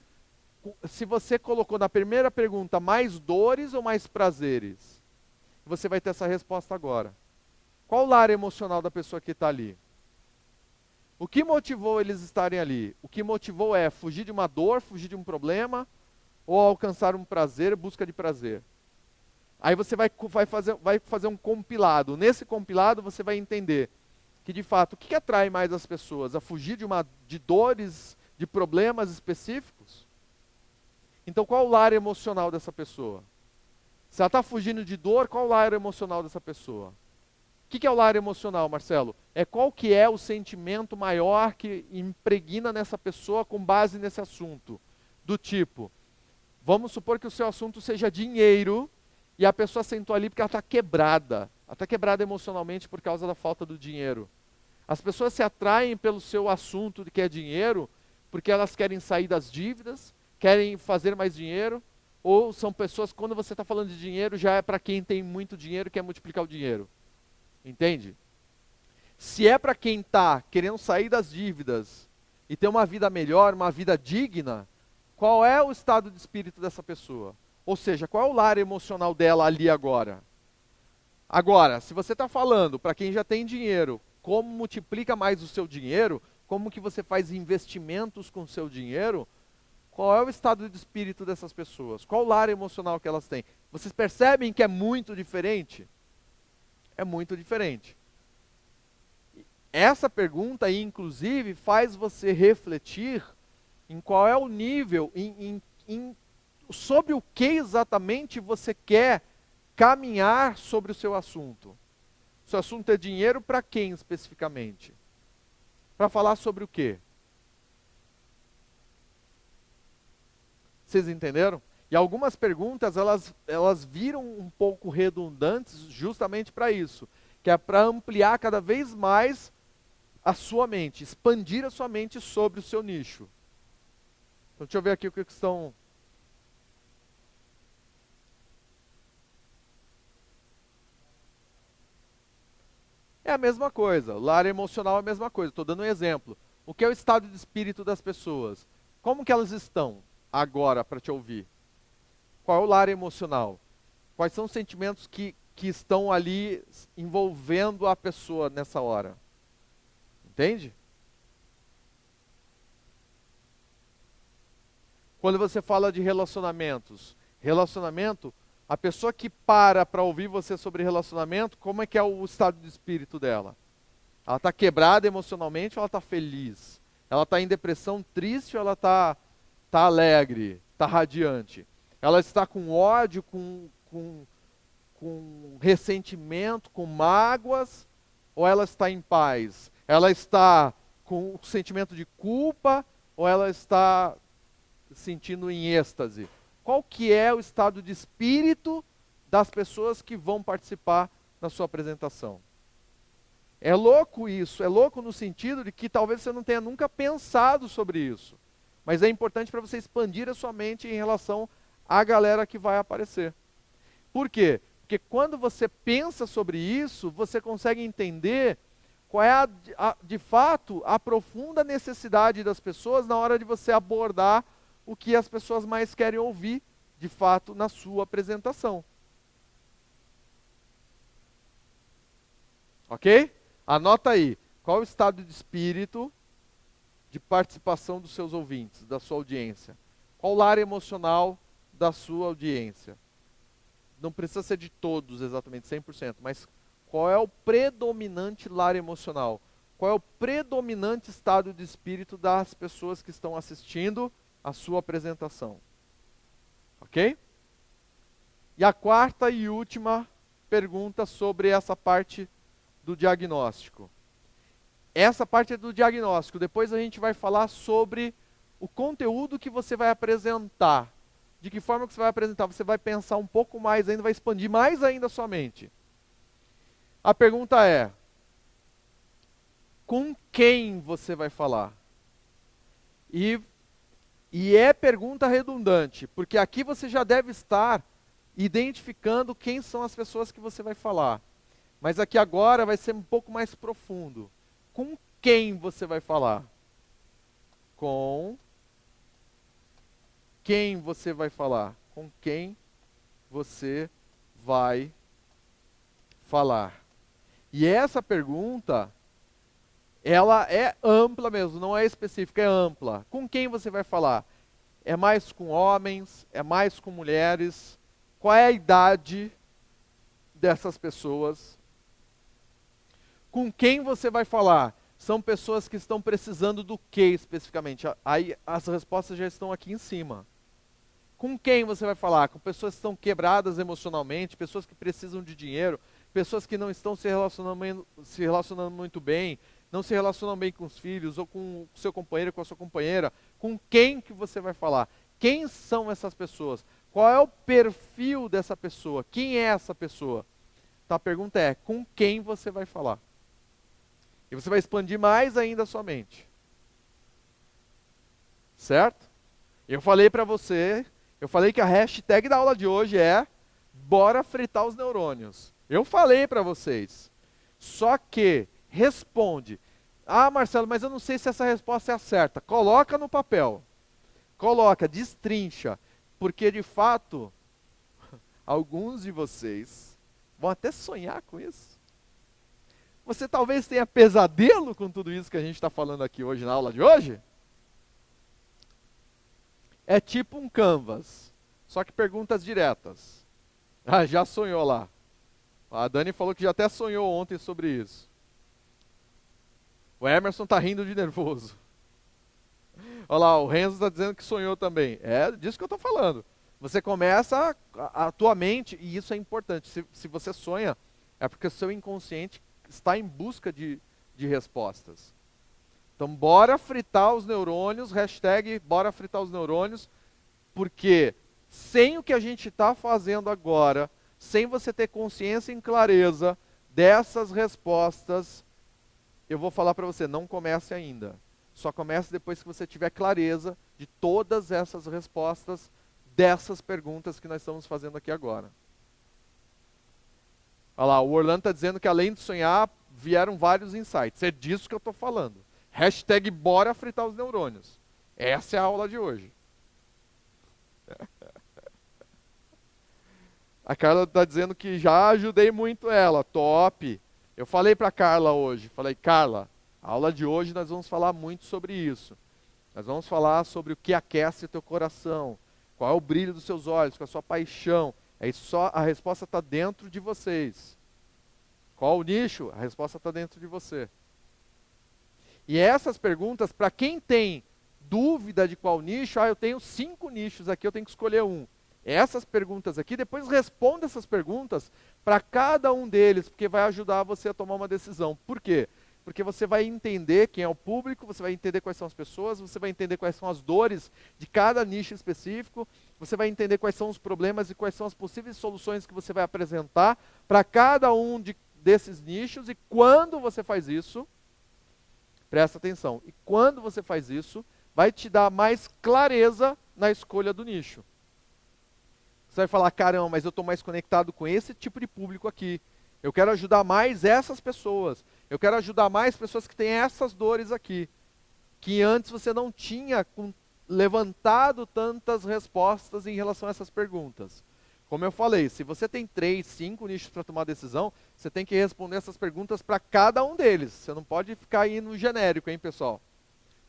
se você colocou na primeira pergunta mais dores ou mais prazeres. Você vai ter essa resposta agora. Qual o lar emocional da pessoa que está ali? O que motivou eles estarem ali? O que motivou é fugir de uma dor, fugir de um problema, ou alcançar um prazer, busca de prazer? Aí você vai fazer um compilado. Nesse compilado você vai entender que, de fato, o que atrai mais as pessoas? A fugir de dores, de problemas específicos? Então, qual o lar emocional dessa pessoa? Se ela está fugindo de dor, qual o lar emocional dessa pessoa? O que é o lar emocional, Marcelo? É qual que é o sentimento maior que impregna nessa pessoa com base nesse assunto. Do tipo, vamos supor que o seu assunto seja dinheiro, e a pessoa sentou ali porque ela está quebrada. Ela está quebrada emocionalmente por causa da falta do dinheiro. As pessoas se atraem pelo seu assunto de que é dinheiro, porque elas querem sair das dívidas, querem fazer mais dinheiro, ou são pessoas, quando você está falando de dinheiro, já é para quem tem muito dinheiro e quer multiplicar o dinheiro. Entende? Se é para quem está querendo sair das dívidas e ter uma vida melhor, uma vida digna, qual é o estado de espírito dessa pessoa? Ou seja, qual é o lar emocional dela ali agora? Agora, se você está falando para quem já tem dinheiro, como multiplica mais o seu dinheiro, como que você faz investimentos com o seu dinheiro, qual é o estado de espírito dessas pessoas? Qual o lar emocional que elas têm? Vocês percebem que é muito diferente? É muito diferente. Essa pergunta, inclusive, faz você refletir em qual é o nível, sobre o que exatamente você quer caminhar sobre o seu assunto. O seu assunto é dinheiro para quem especificamente? Para falar sobre o quê? Vocês entenderam? E algumas perguntas, elas viram um pouco redundantes justamente para isso, que é para ampliar cada vez mais a sua mente, expandir a sua mente sobre o seu nicho. Então deixa eu ver aqui o que estão... É a mesma coisa, o lar emocional é a mesma coisa, estou dando um exemplo. O que é o estado de espírito das pessoas? Como que elas estão agora para te ouvir? Qual é o lar emocional? Quais são os sentimentos que estão ali envolvendo a pessoa nessa hora? Entende? Quando você fala de relacionamentos, a pessoa que para ouvir você sobre relacionamento, como é que é o estado de espírito dela? Ela está quebrada emocionalmente ou ela está feliz? Ela está em depressão, triste ou ela está alegre, está radiante? Ela está com ódio, com ressentimento, com mágoas, ou ela está em paz? Ela está com o sentimento de culpa ou ela está sentindo em êxtase? Qual que é o estado de espírito das pessoas que vão participar da sua apresentação? É louco isso, é louco no sentido de que talvez você não tenha nunca pensado sobre isso. Mas é importante para você expandir a sua mente em relação à galera que vai aparecer. Por quê? Porque Porque quando você pensa sobre isso, você consegue entender qual é, de fato, a profunda necessidade das pessoas na hora de você abordar o que as pessoas mais querem ouvir, de fato, na sua apresentação. Ok? Anota aí. Qual o estado de espírito de participação dos seus ouvintes, da sua audiência? Qual o área emocional da sua audiência? Não precisa ser de todos exatamente 100%, mas qual é o predominante lar emocional? Qual é o predominante estado de espírito das pessoas que estão assistindo a sua apresentação? Ok? E a quarta e última pergunta sobre essa parte do diagnóstico. Essa parte é do diagnóstico. Depois a gente vai falar sobre o conteúdo que você vai apresentar. De que forma que você vai apresentar? Você vai pensar um pouco mais ainda, vai expandir mais ainda a sua mente. A pergunta é: com quem você vai falar? E é pergunta redundante, porque aqui você já deve estar identificando quem são as pessoas que você vai falar. Mas aqui agora vai ser um pouco mais profundo. Com quem você vai falar? Com quem você vai falar? Com quem você vai falar? E essa pergunta, ela é ampla mesmo, não é específica, é ampla. Com quem você vai falar? É mais com homens? É mais com mulheres? Qual é a idade dessas pessoas? Com quem você vai falar? São pessoas que estão precisando do que especificamente? Aí as respostas já estão aqui em cima. Com quem você vai falar? Com pessoas que estão quebradas emocionalmente, pessoas que precisam de dinheiro, pessoas que não estão se relacionando muito bem, não se relacionam bem com os filhos, ou com o seu companheiro, com a sua companheira. Com quem que você vai falar? Quem são essas pessoas? Qual é o perfil dessa pessoa? Quem é essa pessoa? Então a pergunta é, com quem você vai falar? E você vai expandir mais ainda a sua mente. Certo? Eu falei para você, eu falei que a hashtag da aula de hoje é bora fritar os neurônios. Eu falei para vocês. Só que responde. Ah, Marcelo, mas eu não sei se essa resposta é a certa. Coloca no papel. Coloca, destrincha. Porque de fato, alguns de vocês vão até sonhar com isso. Você talvez tenha pesadelo com tudo isso que a gente está falando aqui hoje na aula de hoje. É tipo um Canvas, só que perguntas diretas. Ah, já sonhou lá. A Dani falou que já até sonhou ontem sobre isso. O Emerson está rindo de nervoso. Olha lá, o Renzo está dizendo que sonhou também. É disso que eu estou falando. Você começa a tua mente, e isso é importante. Se você sonha, é porque o seu inconsciente está em busca de respostas. Então, bora fritar os neurônios, hashtag bora fritar os neurônios, porque sem o que a gente está fazendo agora, sem você ter consciência e clareza dessas respostas, eu vou falar para você, não comece ainda. Só comece depois que você tiver clareza de todas essas respostas dessas perguntas que nós estamos fazendo aqui agora. Olha lá, o Orlando está dizendo que além de sonhar, vieram vários insights. É disso que eu estou falando. Hashtag bora fritar os neurônios. Essa é a aula de hoje. A Carla está dizendo que já ajudei muito ela. Top. Eu falei para a Carla hoje. Falei, Carla, a aula de hoje nós vamos falar muito sobre isso. Nós vamos falar sobre o que aquece o teu coração. Qual é o brilho dos seus olhos, qual é a sua paixão. A resposta está dentro de vocês. Qual o nicho? A resposta está dentro de você. E essas perguntas, para quem tem dúvida de qual nicho, eu tenho 5 nichos aqui, eu tenho que escolher um. Essas perguntas aqui, depois responda essas perguntas para cada um deles, porque vai ajudar você a tomar uma decisão. Por quê? Porque você vai entender quem é o público, você vai entender quais são as pessoas, você vai entender quais são as dores de cada nicho específico, você vai entender quais são os problemas e quais são as possíveis soluções que você vai apresentar para cada um desses nichos. E quando você faz isso, presta atenção, e quando você faz isso, vai te dar mais clareza na escolha do nicho. Você vai falar, caramba, mas eu estou mais conectado com esse tipo de público aqui. Eu quero ajudar mais essas pessoas. Eu quero ajudar mais pessoas que têm essas dores aqui. Que antes você não tinha levantado tantas respostas em relação a essas perguntas. Como eu falei, se você tem 3, 5 nichos para tomar decisão, você tem que responder essas perguntas para cada um deles. Você não pode ficar aí no genérico, hein, pessoal?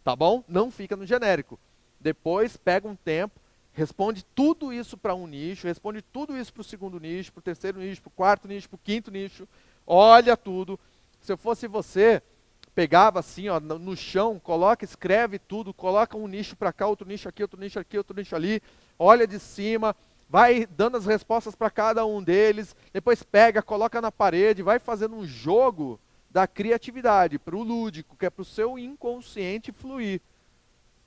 Tá bom? Não fica no genérico. Depois pega um tempo, responde tudo isso para um nicho, responde tudo isso para o segundo nicho, para o terceiro nicho, para o quarto nicho, para o quinto nicho. Olha tudo. Se eu fosse você, pegava assim, ó, no chão, coloca, escreve tudo, coloca um nicho para cá, outro nicho aqui, outro nicho aqui, outro nicho ali, olha de cima, vai dando as respostas para cada um deles, depois pega, coloca na parede, vai fazendo um jogo da criatividade, para o lúdico, que é para o seu inconsciente fluir.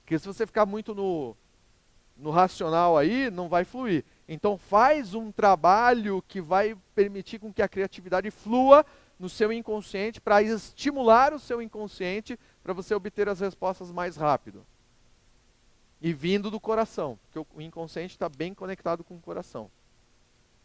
Porque se você ficar muito no racional aí, não vai fluir. Então faz um trabalho que vai permitir com que a criatividade flua no seu inconsciente, para estimular o seu inconsciente, para você obter as respostas mais rápido. E vindo do coração, porque o inconsciente está bem conectado com o coração.